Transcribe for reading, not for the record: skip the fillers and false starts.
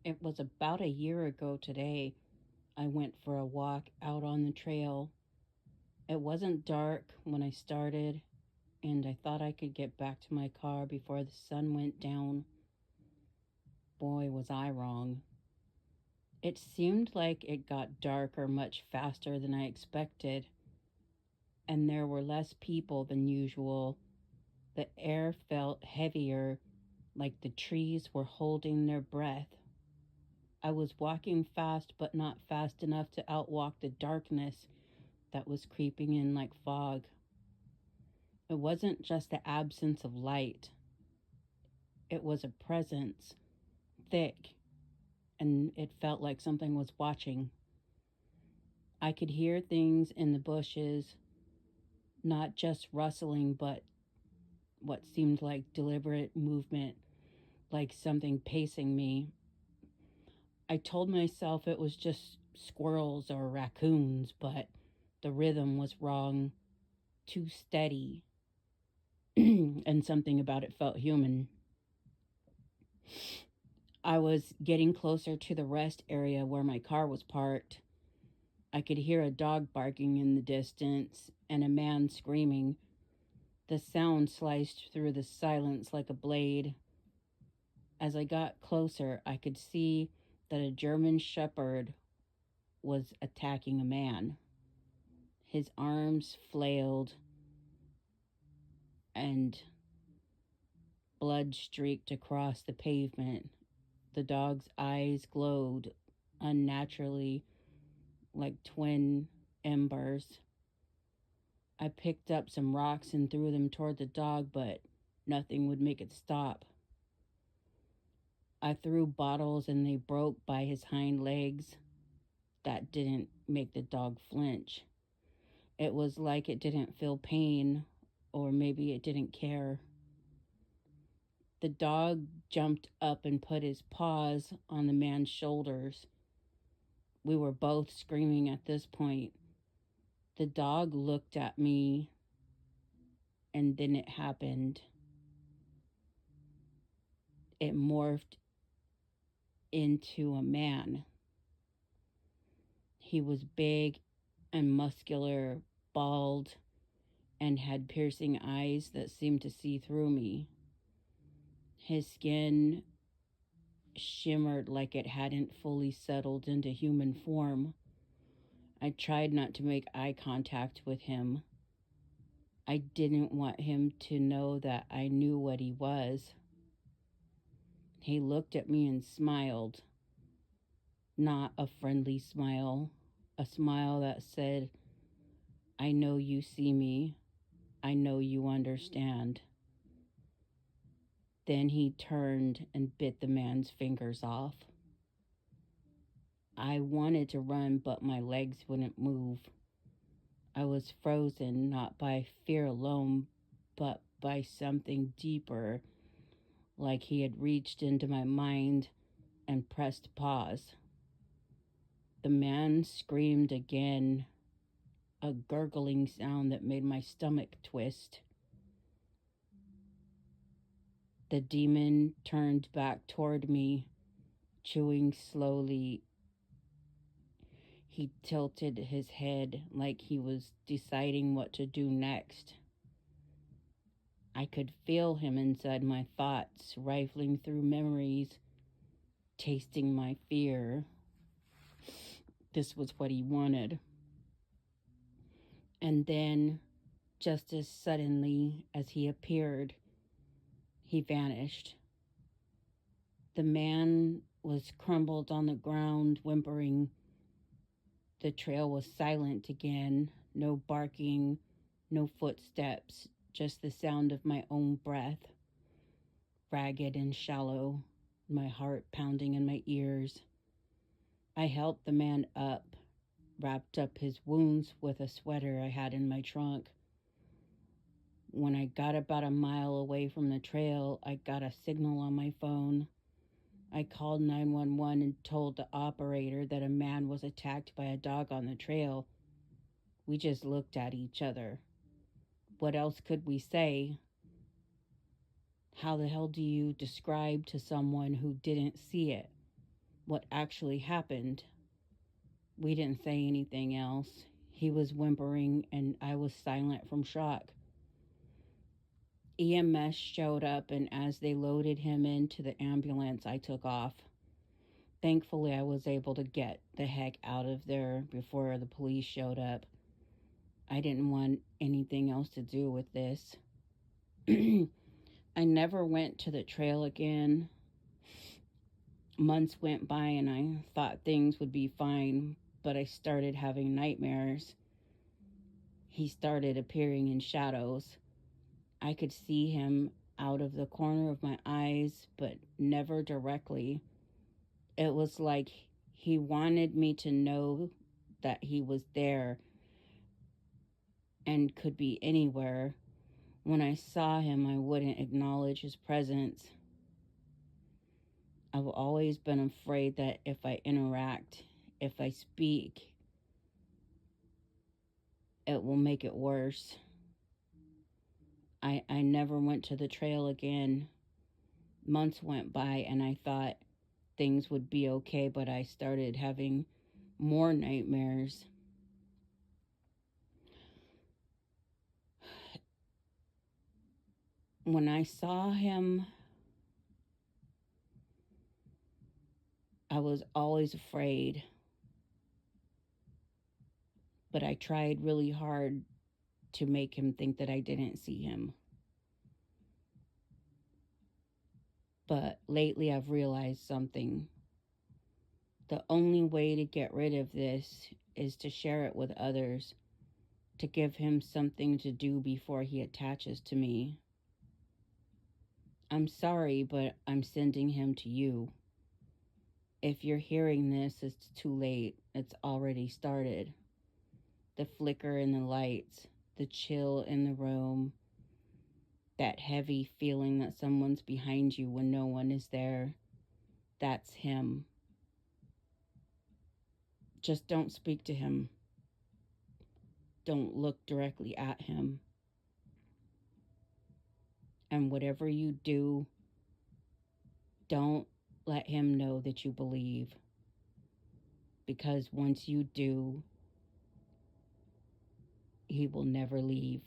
It was about a year ago today. I went for a walk out on the trail. It wasn't dark when I started, and I thought I could get back to my car before the sun went down. Boy, was I wrong. It seemed like it got darker much faster than I expected, and there were less people than usual. The air felt heavier, like the trees were holding their breath. I was walking fast, but not fast enough to outwalk the darkness that was creeping in like fog. It wasn't just the absence of light, it was a presence, thick, and it felt like something was watching. I could hear things in the bushes, not just rustling, but what seemed like deliberate movement, like something pacing me. I told myself it was just squirrels or raccoons, but the rhythm was wrong, too steady, and something about it felt human. I was getting closer to the rest area where my car was parked. I could hear a dog barking in the distance and a man screaming. The sound sliced through the silence like a blade. As I got closer, I could see that a German shepherd was attacking a man. His arms flailed and blood streaked across the pavement. The dog's eyes glowed unnaturally like twin embers. I picked up some rocks and threw them toward the dog, but nothing would make it stop. I threw bottles and they broke by his hind legs. That didn't make the dog flinch. It was like it didn't feel pain, or maybe it didn't care. The dog jumped up and put his paws on the man's shoulders. We were both screaming at this point. The dog looked at me, and then it happened. It morphed into a man. He was big and muscular, bald, and had piercing eyes that seemed to see through me. His skin shimmered like it hadn't fully settled into human form. I tried not to make eye contact with him. I didn't want him to know that I knew what he was. He looked at me and smiled. Not a friendly smile, a smile that said, I know you see me. I know you understand. Then he turned and bit the man's fingers off. I wanted to run, but my legs wouldn't move. I was frozen not by fear alone, but by something deeper, like he had reached into my mind and pressed pause. The man screamed again, a gurgling sound that made my stomach twist. The demon turned back toward me, chewing slowly. He tilted his head like he was deciding what to do next. I could feel him inside my thoughts, rifling through memories, tasting my fear. This was what he wanted. And then, just as suddenly as he appeared, he vanished. The man was crumbled on the ground, whimpering. The trail was silent again, no barking, no footsteps, just the sound of my own breath, ragged and shallow, my heart pounding in my ears. I helped the man up, wrapped up his wounds with a sweater I had in my trunk. When I got about a mile away from the trail, I got a signal on my phone. I called 911 and told the operator that a man was attacked by a dog on the trail. We just looked at each other. What else could we say? How the hell do you describe to someone who didn't see it? what actually happened. We didn't say anything else. He was whimpering, and I was silent from shock. EMS showed up, and as they loaded him into the ambulance, I took off. Thankfully, I was able to get the heck out of there before the police showed up. I didn't want anything else to do with this. I never went to the trail again. Months went by and I thought things would be fine, but I started having nightmares. He started appearing in shadows. I could see him out of the corner of my eyes, but never directly. It was like he wanted me to know that he was there and could be anywhere. When I saw him, I wouldn't acknowledge his presence. I've always been afraid that if I interact, if I speak, it will make it worse. I never went to the trail again. Months went by and I thought things would be okay, but I started having more nightmares. When I saw him, I was always afraid, but I tried really hard to make him think that I didn't see him. But lately I've realized something. The only way to get rid of this is to share it with others, to give him something to do before he attaches to me. I'm sorry, but I'm sending him to you. If you're hearing this, it's too late. It's already started. The flicker in the lights, the chill in the room, that heavy feeling that someone's behind you when no one is there. That's him. Just don't speak to him. Don't look directly at him. And whatever you do, don't let him know that you believe. Because once you do, he will never leave.